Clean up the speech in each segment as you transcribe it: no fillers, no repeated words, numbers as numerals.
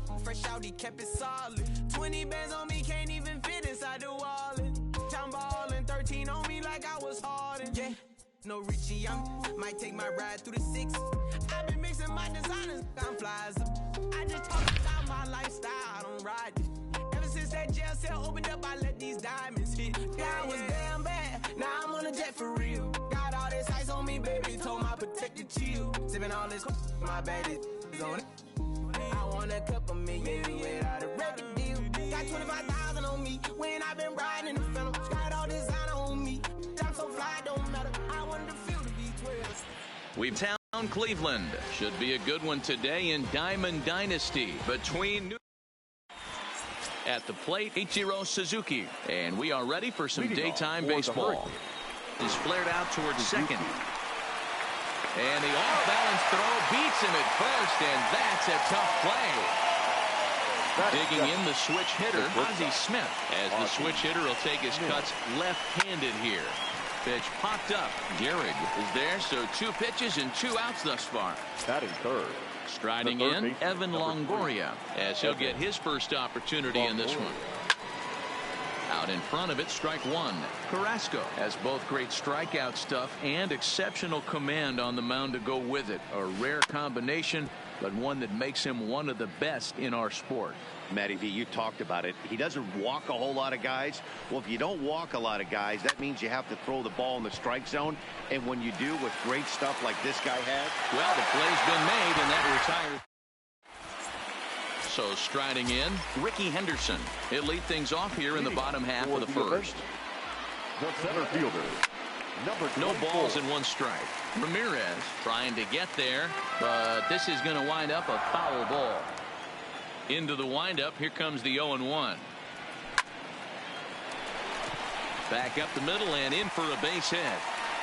my fresh out, he kept it solid. 20 bands on me, can't even fit inside the wallet. I'm ballin', 13 on me like I was Harden. Yeah, no Richie, might take my ride through the six. I've been mixing my designers, I'm flies. I just talk about my lifestyle, I don't ride it. Ever since that jail cell opened up, I let these diamonds hit. Yeah, I was damn bad, now I'm on a jet for real. Got all this ice on me, baby, told my protector chill. Sippin' all this, my baby is on it. I want a couple million without a record deal. Got 25,000 on me when I've been riding in the film. Got all designer on me. I'm so fly, don't matter. I wanted to feel the V12. We've town Cleveland. Should be a good one today in Diamond Dynasty between at the plate, Ichiro Suzuki. And we are ready for some daytime baseball. Is flared out towards second. And the off-balance throw beats him at first, and that's a tough play. Digging in the switch hitter, Ozzie Smith, as the switch hitter will take his cuts left-handed here. Pitch popped up. Gehrig is there, so 2 pitches and 2 outs thus far. Batting third. Striding in, Evan Longoria, as he'll get his first opportunity in this one. Out in front of it, strike 1. Carrasco has both great strikeout stuff and exceptional command on the mound to go with it. A rare combination, but one that makes him one of the best in our sport. Matty V, you talked about it. He doesn't walk a whole lot of guys. Well, if you don't walk a lot of guys, that means you have to throw the ball in the strike zone. And when you do with great stuff like this guy has. Well, the play's been made, and that retires. So striding in, Ricky Henderson. He'll lead things off here in the bottom half of the first. The center fielder, no balls and 1 strike. Ramirez trying to get there, but this is going to wind up a foul ball. Into the windup, here comes the 0-1. Back up the middle and in for a base hit.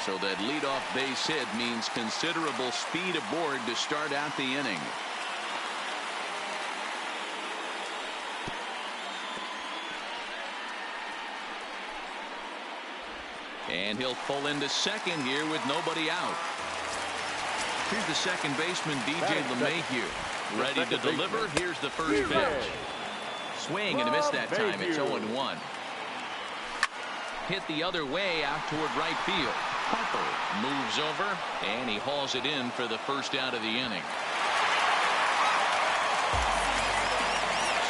So that leadoff base hit means considerable speed aboard to start out the inning. And he'll pull into second here with nobody out. Here's the second baseman, DJ LeMahieu. Ready to deliver. Here's the first pitch. Swing and a miss that time. It's 0-1. Hit the other way out toward right field. Harper moves over, and he hauls it in for the first out of the inning.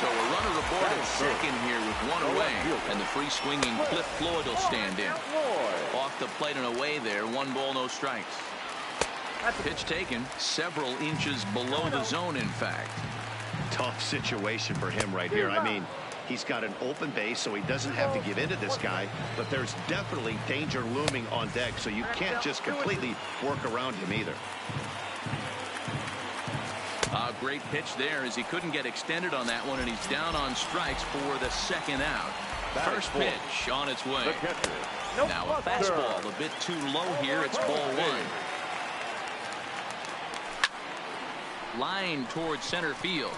So a runner aboard at second here with 1 away, and the free swinging Cliff Floyd will stand in. Off the plate and away there, 1 ball, no strikes. Pitch taken several inches below the zone, in fact. Tough situation for him right here. I mean, he's got an open base, so he doesn't have to give in to this guy, but there's definitely danger looming on deck, so you can't just completely work around him either. A great pitch there as he couldn't get extended on that one, and he's down on strikes for the second out. First pitch on its way. Now a fastball a bit too low here. It's ball 1. Line towards center field.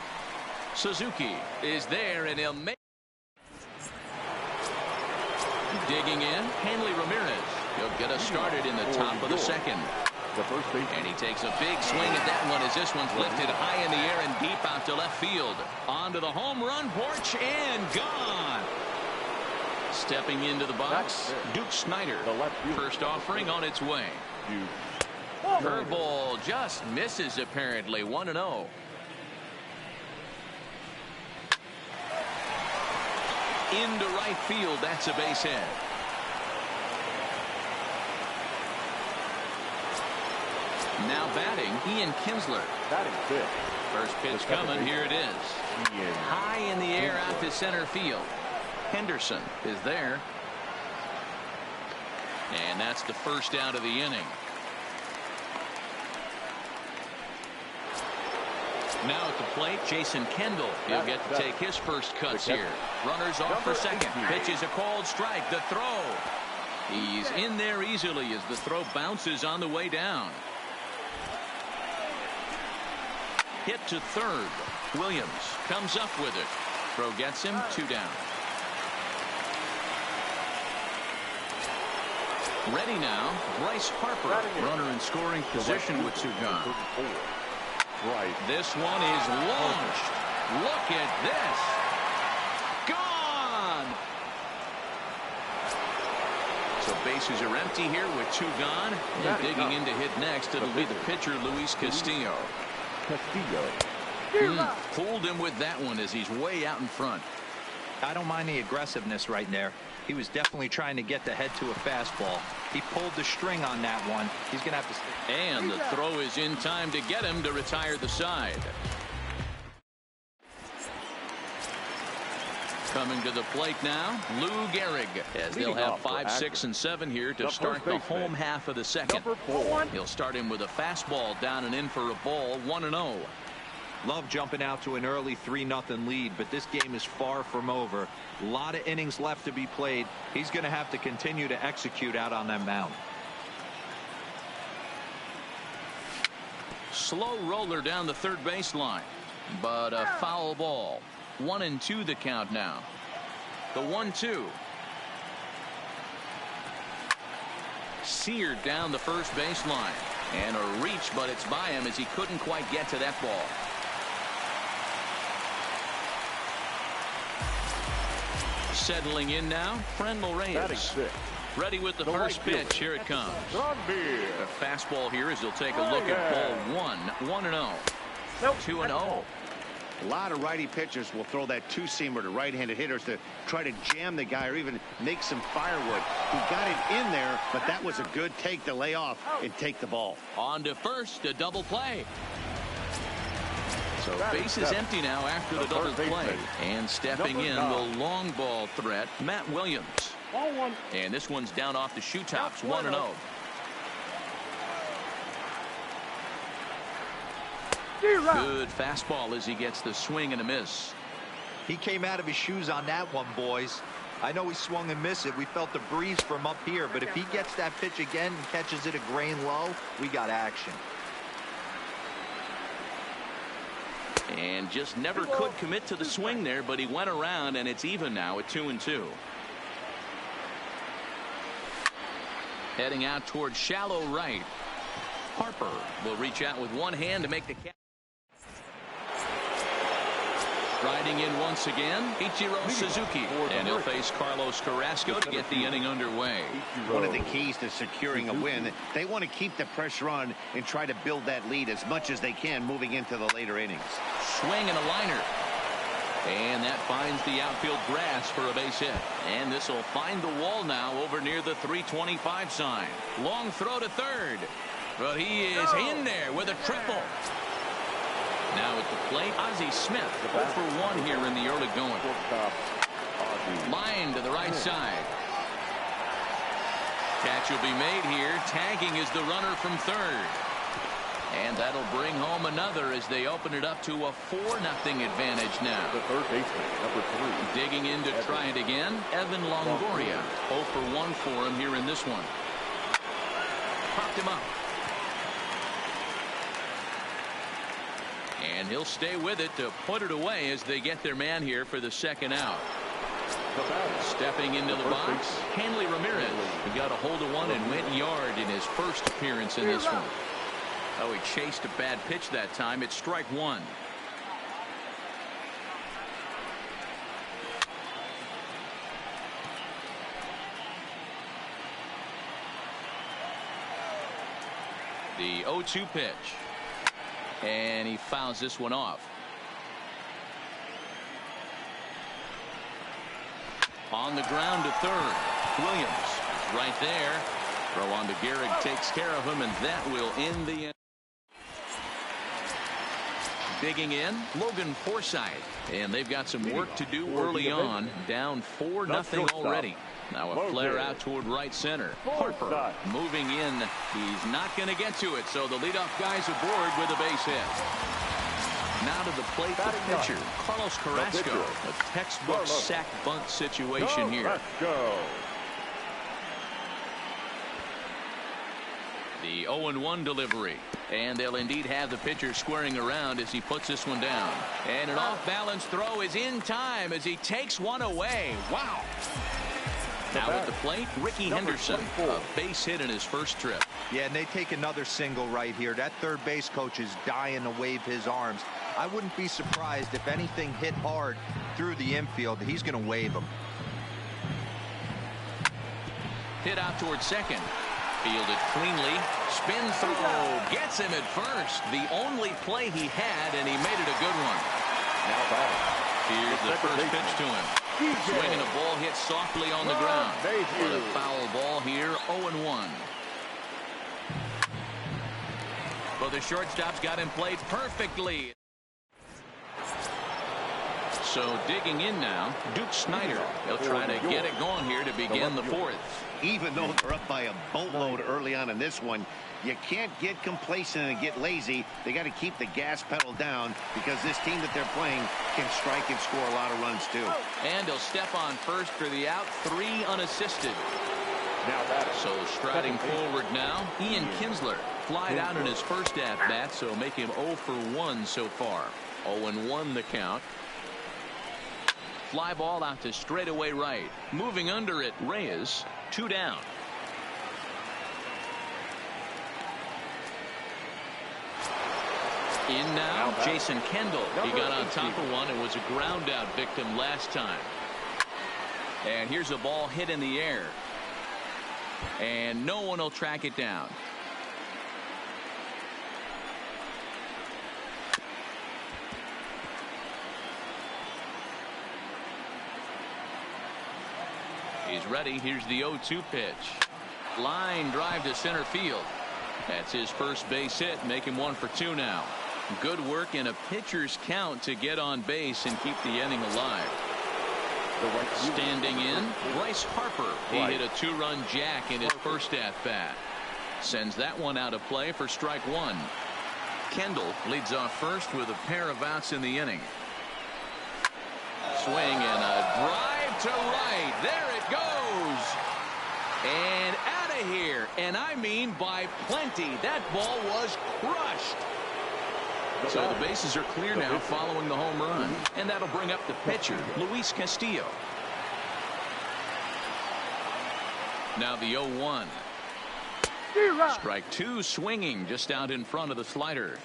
Suzuki is there, and he'll make. Digging in, Hanley Ramirez. He'll get us started in the top of the second. And he takes a big swing at that one as this one's lifted high in the air and deep out to left field. Onto the home run porch and gone. Stepping into the box, Duke Snider. First offering on its way. Curveball just misses apparently. 1-0. Into right field. That's a base hit. Now batting, Ian Kinsler. First pitch coming. Here it is. High in the air out to center field. Henderson is there. And that's the first out of the inning. Now at the plate, Jason Kendall. He'll get to take his first cuts here. Runners off for second. Pitch is a called strike. The throw. He's in there easily as the throw bounces on the way down. Hit to third. Williams comes up with it. Throw gets him. 2 down. Ready now, Bryce Harper. Runner in scoring position with 2 gone. This one is launched. Look at this. Gone. So bases are empty here with 2 gone. And digging in to hit next, it'll be the pitcher, Luis Castillo. Fooled him with that one as he's way out in front. I don't mind the aggressiveness right there. He was definitely trying to get the head to a fastball. He pulled the string on that one. He's going to have to stay. And the throw is in time to get him to retire the side. Coming to the plate now, Lou Gehrig, as they'll have 5, 6, and 7 here to start the home half of the second. He'll start him with a fastball down and in for a ball, 1-0. Love jumping out to an early 3-0 lead, but this game is far from over. A lot of innings left to be played. He's going to have to continue to execute out on that mound. Slow roller down the third baseline, but a foul ball. 1-2 the count now. The 1-2. Seared down the first baseline, and a reach, but it's by him as he couldn't quite get to that ball. Settling in now, Frenmel Reyes. Ready with the first pitch. Here it comes. A fastball here as he'll take a look at ball 1. 1-0. 2-0. A lot of righty pitchers will throw that two-seamer to right-handed hitters to try to jam the guy or even make some firewood. He got it in there, but that was a good take to lay off and take the ball. On to first, a double play. So base is empty now after the double play. And stepping in, the long ball threat, Matt Williams. And this one's down off the shoe tops, 1-0. Good fastball as he gets the swing and a miss. He came out of his shoes on that one, boys. I know he swung and missed it. We felt the breeze from up here, but if he gets that pitch again and catches it a grain low, we got action. And just never could commit to the swing there, but he went around, and it's even now at 2-2. Heading out towards shallow right. Harper will reach out with one hand to make the catch. Riding in once again, Ichiro Suzuki, and he'll face Carlos Carrasco to get the inning underway. One of the keys to securing a win, they want to keep the pressure on and try to build that lead as much as they can moving into the later innings. Swing and a liner. And that finds the outfield grass for a base hit. And this will find the wall now over near the 325 sign. Long throw to third. But he is in there with a triple. Now at the plate, Ozzie Smith, 0 for 1 here in the early going. Line to the right side. Catch will be made here. Tagging is the runner from third. And that'll bring home another as they open it up to a 4-0 advantage now. The third baseman, number 3. Digging in to try it again, Evan Longoria. 0 for 1 for him here in this one. Popped him up. And he'll stay with it to put it away as they get their man here for the second out. Stepping into the box, Hanley Ramirez. He got a hold of one and went yard in his first appearance in this one. Oh, he chased a bad pitch that time. It's strike 1. The 0-2 pitch. And he fouls this one off. On the ground to third. Williams is right there. Throw on to Gehrig takes care of him, and that will end the inning. Digging in, Logan Forsythe. And they've got some work to do early on. Down 4-0 already. Now a flare out toward right center. Harper moving in. He's not going to get to it, so the leadoff guy's aboard with a base hit. Now to the plate, the pitcher, Carlos Carrasco. A textbook sack bunt situation here. The 0-1 delivery. And they'll indeed have the pitcher squaring around as he puts this one down. And an off-balance throw is in time as he takes one away. Wow. Now at the plate, Ricky Henderson, a base hit in his first trip. Yeah, and they take another single right here. That third base coach is dying to wave his arms. I wouldn't be surprised if anything hit hard through the infield. He's going to wave them. Hit out towards second. Fielded cleanly. Spin throw. Gets him at first. The only play he had, and he made it a good one. Now batting. Here's the first pitch to him. Swinging a ball hit softly on the ground. But a foul ball here, 0-1. Well, the shortstop's got him played perfectly. So digging in now, Duke Snider. He'll try to get it going here to begin the fourth. Even though they're up by a boatload early on in this one, you can't get complacent and get lazy. They got to keep the gas pedal down because this team that they're playing can strike and score a lot of runs too. And he'll step on first for the out, 3 unassisted. So striding forward now, Ian Kinsler flied out in his first at bat, so make him 0 for 1 so far. 0-1 the count. Fly ball out to straightaway right. Moving under it, Reyes, 2 down. In now, Jason Kendall. He got on top of one and was a ground out victim last time. And here's a ball hit in the air. And no one will track it down. He's ready. Here's the 0-2 pitch. Line drive to center field. That's his first base hit. Make him 1 for 2 now. Good work in a pitcher's count to get on base and keep the inning alive. Standing in, Bryce Harper. He hit a 2-run jack in his first at bat. Sends that one out of play for strike 1. Kendall leads off first with a pair of outs in the inning. Swing and a drive to right. There it goes. And out of here. And I mean by plenty. That ball was crushed. So the bases are clear now following the home run. And that'll bring up the pitcher, Luis Castillo. Now the 0-1. Strike 2 swinging just out in front of the slider.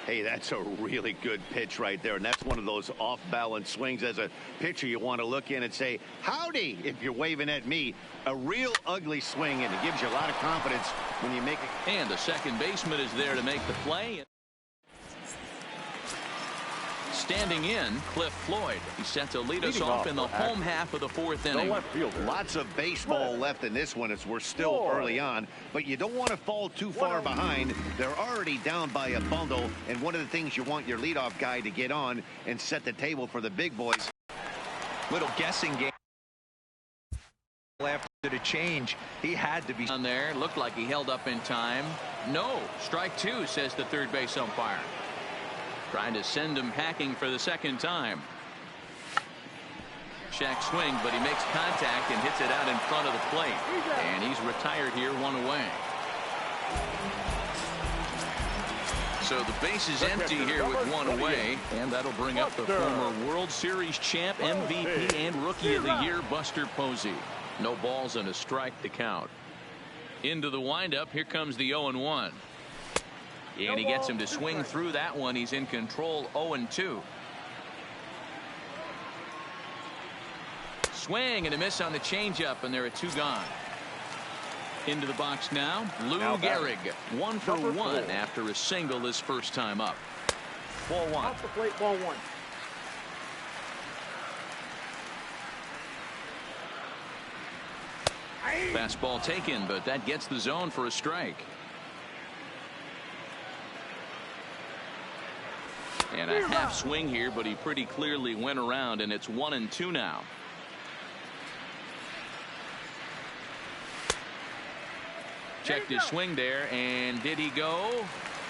Hey, that's a really good pitch right there, and that's one of those off-balance swings. As a pitcher, you want to look in and say, howdy, if you're waving at me. A real ugly swing, and it gives you a lot of confidence when you make it. And the second baseman is there to make the play. Standing in, Cliff Floyd. He's set to lead us off in the home half of the fourth inning. Lots of baseball left in this one as we're still early on, but you don't want to fall too far behind. They're already down by a bundle, and one of the things you want your leadoff guy to get on and set the table for the big boys. Little guessing game. After the change, he had to be on there. Looked like he held up in time. No, strike 2, says the third base umpire. Trying to send him packing for the second time. Check swing, but he makes contact and hits it out in front of the plate. And he's retired here, 1 away. So the base is empty here with 1 away. And that'll bring up the former World Series champ, MVP, and Rookie of the Year, Buster Posey. No balls and a strike to count. Into the windup. Here comes the 0-1. And he gets him to swing through that one. He's in control, 0-2. Swing and a miss on the changeup, and there are 2 gone. Into the box now, Lou Gehrig, 1 for 1 after a single his first time up. Ball 1. Off the plate, ball 1. Fastball taken, but that gets the zone for a strike. And a half swing here, but he pretty clearly went around, and it's 1-2 now. Checked his swing there, and did he go?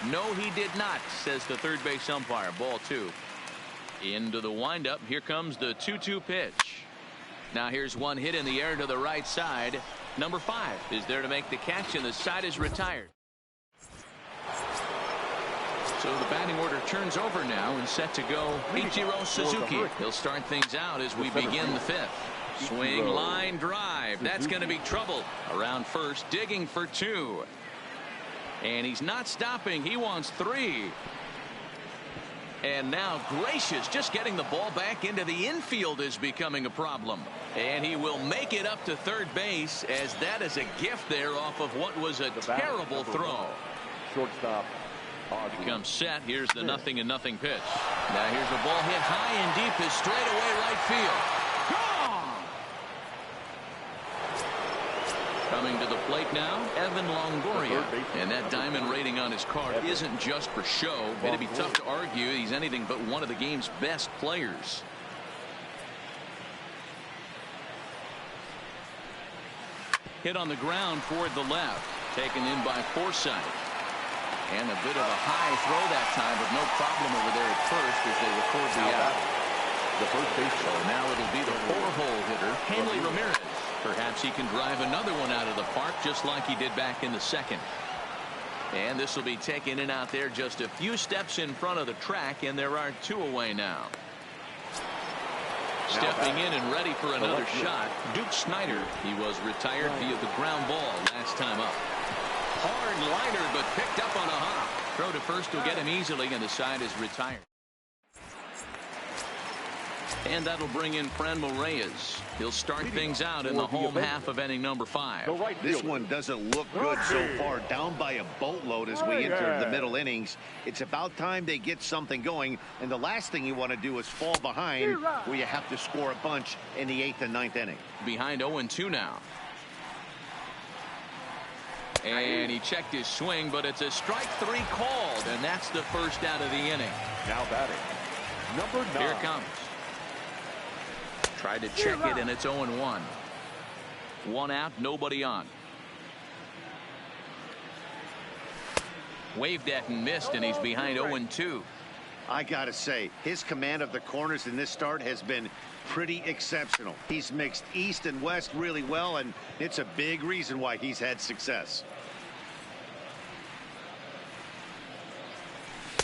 No, he did not, says the third base umpire. Ball 2. Into the windup. Here comes the 2-2 pitch. Now here's one hit in the air to the right side. Number 5 is there to make the catch, and the side is retired. So the batting order turns over now and set to go Ichiro Suzuki. He'll start things out as we begin the 5th. Swing, line drive. drive. That's going to be trouble. Around first, digging for 2. And he's not stopping. He wants 3. And now Gracious, just getting the ball back into the infield is becoming a problem. And he will make it up to third base, as that is a gift there off of what was a terrible throw. Shortstop. He comes set. Here's the 0-0 pitch. Now here's the ball hit high and deep is straightaway right field. Gone! Coming to the plate now, Evan Longoria. And that diamond rating on his card isn't just for show. It'd be tough to argue he's anything but one of the game's best players. Hit on the ground toward the left. Taken in by Forsythe. And a bit of a high throw that time, but no problem over there at first as they record the out. The first base. So now it'll be the 4-hole hitter, Hanley Ramirez. Perhaps he can drive another one out of the park just like he did back in the second. And this will be taken in out there just a few steps in front of the track, and there are 2 away now. Stepping in and ready for another shot, Duke Snider. He was retired via the ground ball last time up. Hard liner, but picked up on a hop. Throw to first will get him easily, and the side is retired. And that'll bring in Franmil Reyes. He'll start things out in the home half of inning number 5. This one doesn't look good so far. Down by a boatload as we enter the middle innings. It's about time they get something going. And the last thing you want to do is fall behind where you have to score a bunch in the 8th and 9th inning. Behind 0-2 now. And he checked his swing, but it's a strike 3 called, and that's the first out of the inning. Now batting, number 9. Here it comes. Tried to check it, and it's 0-1. 1 out, nobody on. Waved at and missed, and he's behind 0-2. I gotta say, his command of the corners in this start has been pretty exceptional. He's mixed east and west really well, and it's a big reason why he's had success.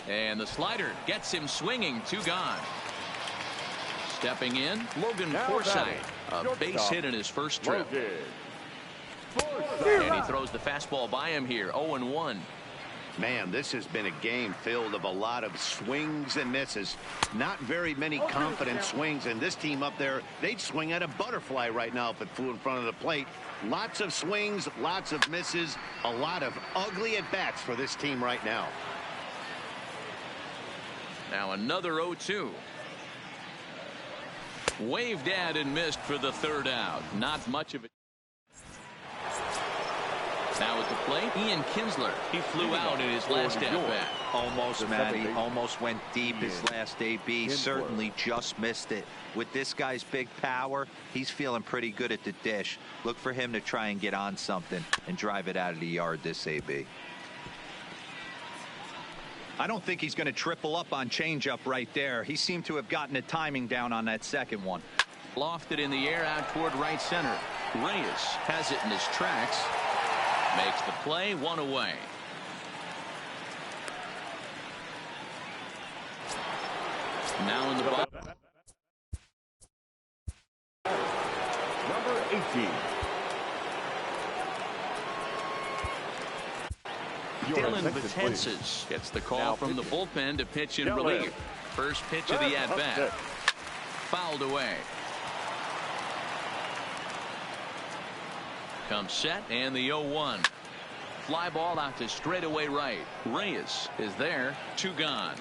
And the slider gets him swinging. 2 gone. Stepping in, Logan Forsythe. A base hit in his first trip. And he throws the fastball by him here. 0-1. Man, this has been a game filled of a lot of swings and misses. Not very many confident swings, and this team up there, they'd swing at a butterfly right now if it flew in front of the plate. Lots of swings, lots of misses, a lot of ugly at-bats for this team right now. Now another 0-2. Waved at and missed for the 3rd out. Not much of it. Now at the plate, Ian Kinsler. He flew out in his last at-bat. Almost, Matty. Almost went deep his last AB. Certainly just missed it. With this guy's big power, he's feeling pretty good at the dish. Look for him to try and get on something and drive it out of the yard this AB. I don't think he's going to triple up on changeup right there. He seemed to have gotten the timing down on that second one. Lofted in the air out toward right center. Reyes has it in his tracks. Makes the play, 1 away. Now in the box. Number 18. Dylan Betances gets the call from the bullpen to pitch in relief. First pitch of the at-bat. Fouled away. Comes set, and the 0-1. Fly ball out to straightaway right. Reyes is there. 2 gone.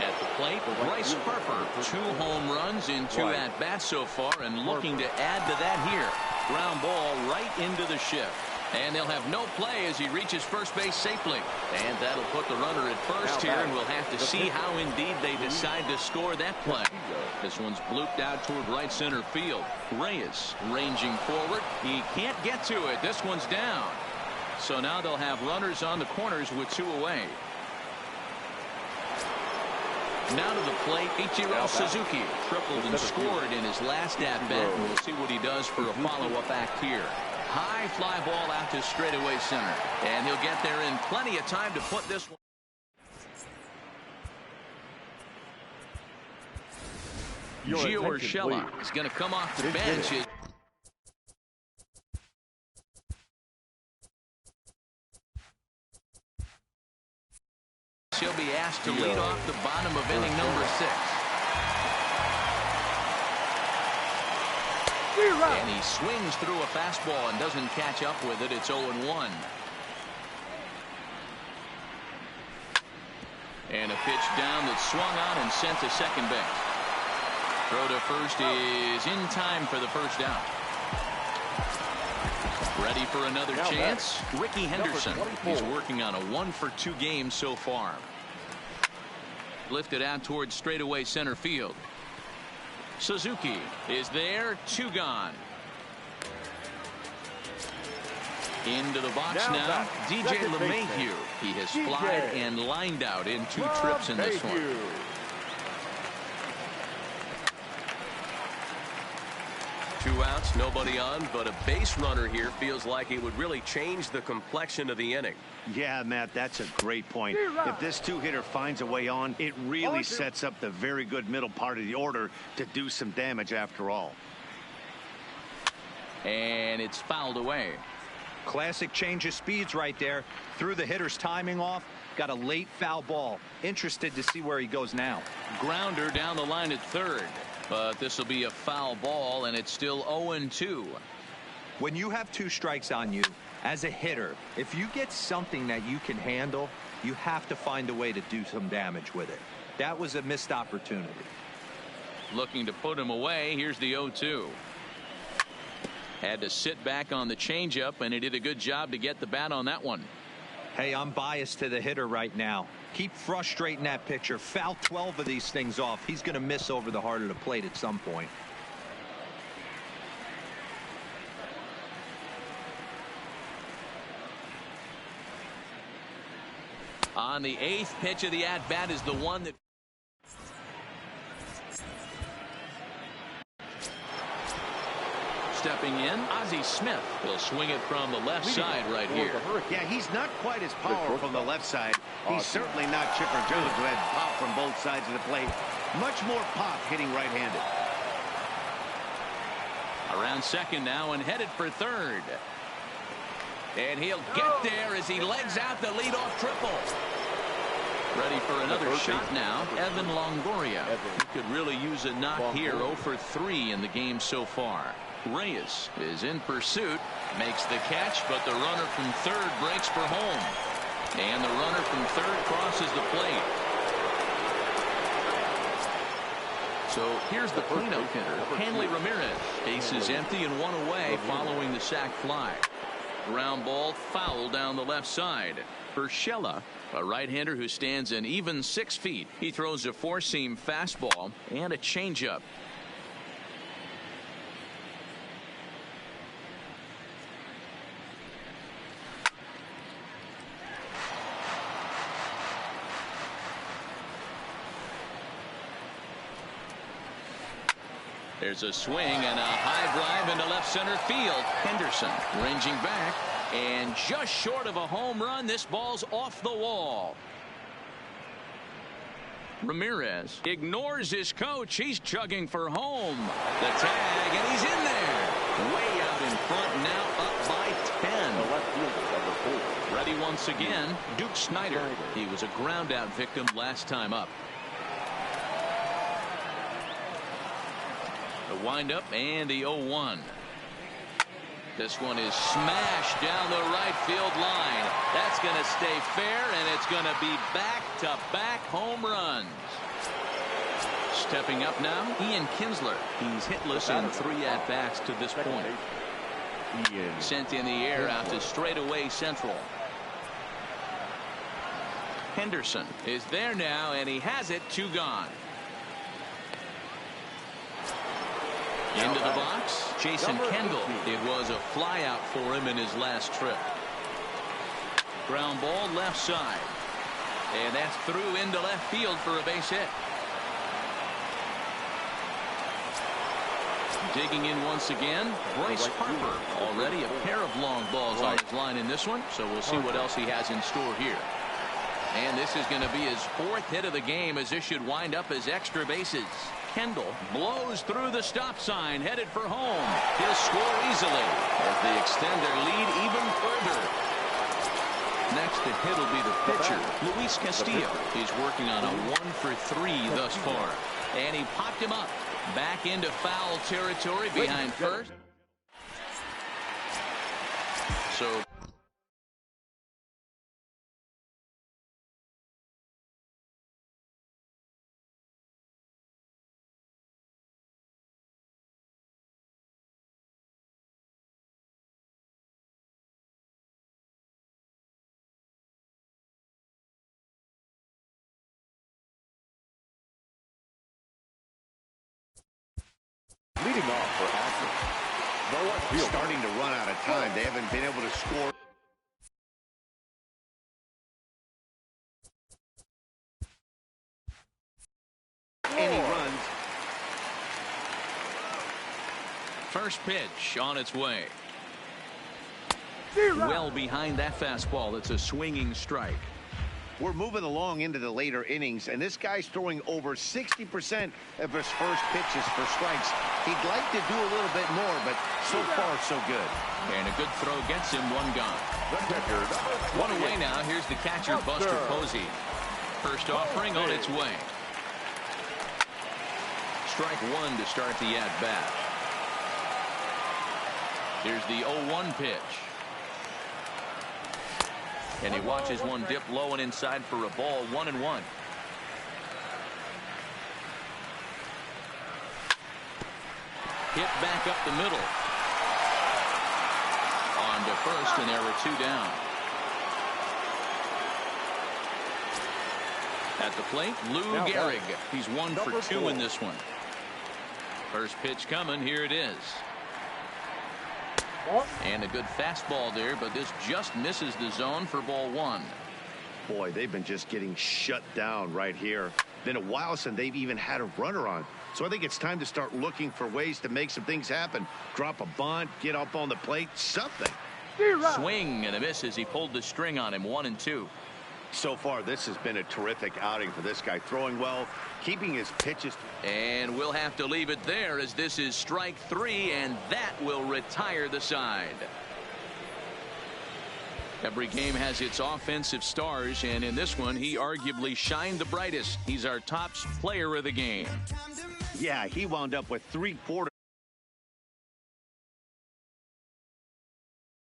At the plate, Bryce Harper. 2 home runs in 2 at-bats so far, and looking to add to that here. Ground ball right into the shift. And they'll have no play as he reaches first base safely. And that'll put the runner at first here, and we'll have to see how indeed they decide to score that play. This one's blooped out toward right center field. Reyes ranging forward. He can't get to it. This one's down. So now they'll have runners on the corners with 2 away. Now to the plate, Ichiro Suzuki tripled and scored in his last at-bat, and we'll see what he does for a follow-up act here. High fly ball out to straightaway center, and he'll get there in plenty of time to put this one. Your attention, Urshela please. is going to come off the Big bench. hit. She'll be asked to lead off the bottom of inning number 6. And he swings through a fastball and doesn't catch up with it. It's 0-1. And a pitch down that's swung on and sent to second base. Throw to first is in time for the first down. Ready for another chance. Ricky Henderson. He's working on a 1-for-2 game so far. Lifted out towards straightaway center field. Suzuki is there. 2 gone. Into the box now. DJ LeMahieu. He has flied and lined out in 2 trips in this one. 2 outs, nobody on, but a base runner here feels like it would really change the complexion of the inning. Yeah, Matt, that's a great point. If this 2-hitter finds a way on, it really sets up the very good middle part of the order to do some damage after all. And it's fouled away. Classic change of speeds right there. Threw the hitter's timing off. Got a late foul ball. Interested to see where he goes now. Grounder down the line at third. But this will be a foul ball, and it's still 0-2. When you have 2 strikes on you, as a hitter, if you get something that you can handle, you have to find a way to do some damage with it. That was a missed opportunity. Looking to put him away. Here's the 0-2. Had to sit back on the changeup, and he did a good job to get the bat on that one. Hey, I'm biased to the hitter right now. Keep frustrating that pitcher. Foul 12 of these things off. He's going to miss over the heart of the plate at some point. On the 8th pitch of the at-bat is the one that stepping in. Ozzie Smith will swing it from the left side right here. Yeah, he's not quite as powerful from the left side. He's certainly not Chipper Jones, who had pop from both sides of the plate. Much more pop hitting right-handed. Around second now and headed for third. And he'll get there as he legs out the leadoff triple. Ready for another shot now. Evan Longoria. He could really use a knock here. 0 for 3 in the game so far. Reyes is in pursuit, makes the catch, but the runner from third breaks for home. And the runner from third crosses the plate. So here's the cleanup hitter, Hanley Ramirez. Base is empty and 1 away following the sac fly. Ground ball foul down the left side. Urshela, a right-hander who stands an even 6 feet. He throws a 4-seam fastball and a changeup. There's a swing and a high drive into left center field. Henderson ranging back, and just short of a home run. This ball's off the wall. Ramirez ignores his coach. He's chugging for home. The tag, and he's in there. Way out in front, now up by 10. Ready once again, Duke Snider. He was a ground out victim last time up. The windup and the 0-1. This one is smashed down the right field line. That's going to stay fair, and it's going to be back-to-back home runs. Stepping up now, Ian Kinsler. He's hitless in 3 at-bats to this point. Sent in the air out to straightaway central. Henderson is there now, and he has it. 2 gone. Into the box, Jason Kendall. It was a fly out for him in his last trip. Ground ball left side. And that's through into left field for a base hit. Digging in once again, Bryce Harper. Already a pair of long balls on his line in this one, so we'll see what else he has in store here. And this is going to be his 4th hit of the game, as this should wind up as extra bases. Kendall blows through the stop sign, headed for home. He'll score easily as they extend their lead even further. Next to hit will be the pitcher, Luis Castillo. He's working on a 1-for-3 thus far. And he popped him up. Back into foul territory behind first. So leading off for Akron. Starting to run out of time. They haven't been able to score. Any runs. first pitch on its way. Well behind that fastball. It's a swinging strike. We're moving along into the later innings, and this guy's throwing over 60% of his first pitches for strikes. He'd like to do a little bit more, but so far, so good. And a good throw gets him one gone. One away now. Here's the catcher, Buster Posey. First offering on its way. Strike one to start the at-bat. Here's the 0-1 pitch. And he watches one dip low and inside for a ball. 1-1. Hit back up the middle. On to first, and there are 2 down. At the plate, Lou Gehrig. He's 1 for 2 in this one. First pitch coming. Here it is. And a good fastball there, but this just misses the zone for ball 1. Boy, they've been just getting shut down right here. Been a while since they've even had a runner on. So I think it's time to start looking for ways to make some things happen. Drop a bunt, get up on the plate, something. Swing and a miss as he pulled the string on him. 1-2. So far, this has been a terrific outing for this guy. Throwing well, keeping his pitches. And we'll have to leave it there as this is strike 3, and that will retire the side. Every game has its offensive stars, and in this one, he arguably shined the brightest. He's our top player of the game. Yeah, he wound up with 3/4.